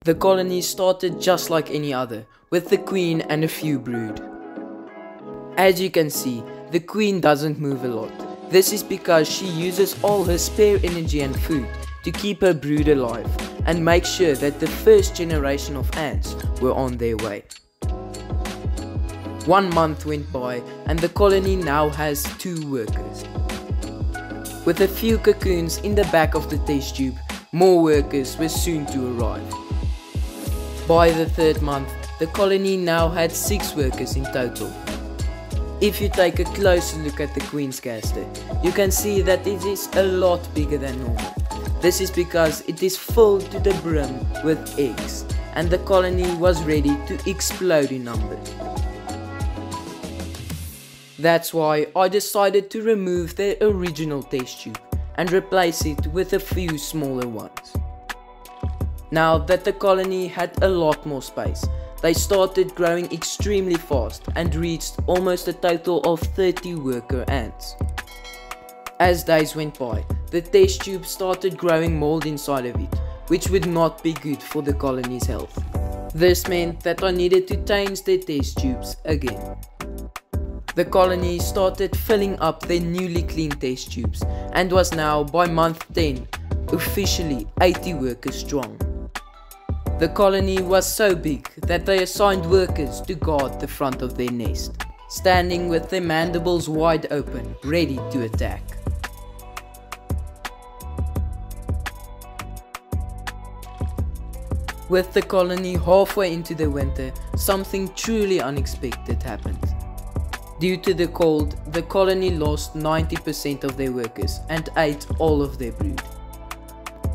The colony started just like any other, with the queen and a few brood. As you can see, the queen doesn't move a lot. This is because she uses all her spare energy and food to keep her brood alive and make sure that the first generation of ants were on their way. 1 month went by and the colony now has 2 workers. With a few cocoons in the back of the test tube, more workers were soon to arrive. By the 3rd month, the colony now had 6 workers in total. If you take a closer look at the queen's gaster, you can see that it is a lot bigger than normal. This is because it is filled to the brim with eggs, and the colony was ready to explode in numbers. That's why I decided to remove the original test tube and replace it with a few smaller ones. Now that the colony had a lot more space, they started growing extremely fast and reached almost a total of 30 worker ants. As days went by, the test tube started growing mold inside of it, which would not be good for the colony's health. This meant that I needed to change the test tubes again. The colony started filling up their newly cleaned test tubes and was now, by month 10, officially 80 workers strong. The colony was so big that they assigned workers to guard the front of their nest, standing with their mandibles wide open, ready to attack. With the colony halfway into the winter, something truly unexpected happened. Due to the cold, the colony lost 90% of their workers and ate all of their brood.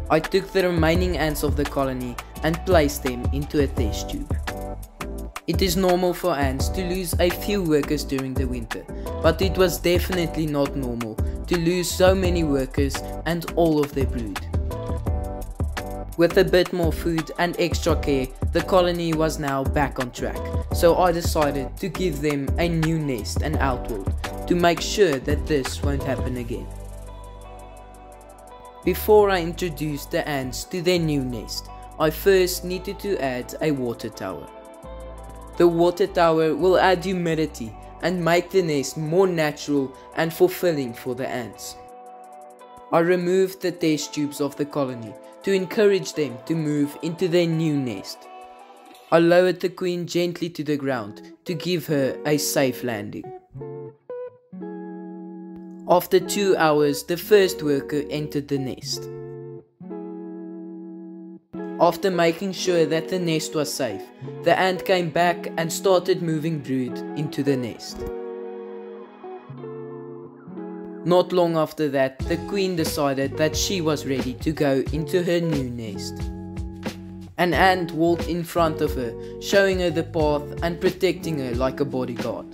I took the remaining ants of the colony and placed them into a test tube. It is normal for ants to lose a few workers during the winter, but it was definitely not normal to lose so many workers and all of their brood. With a bit more food and extra care, the colony was now back on track, so I decided to give them a new nest and outward to make sure that this won't happen again. Before I introduced the ants to their new nest, I first needed to add a water tower. The water tower will add humidity and make the nest more natural and fulfilling for the ants. I removed the test tubes of the colony to encourage them to move into their new nest. I lowered the queen gently to the ground to give her a safe landing. After 2 hours, the first worker entered the nest. After making sure that the nest was safe, the ant came back and started moving brood into the nest. Not long after that, the queen decided that she was ready to go into her new nest. An ant walked in front of her, showing her the path and protecting her like a bodyguard.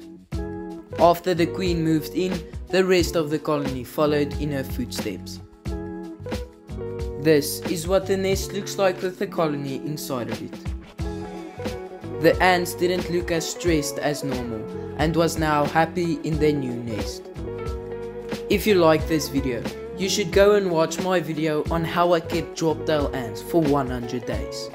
After the queen moved in, the rest of the colony followed in her footsteps. This is what the nest looks like with the colony inside of it. The ants didn't look as stressed as normal and was now happy in their new nest. If you like this video, you should go and watch my video on how I kept drop tail ants for 100 days.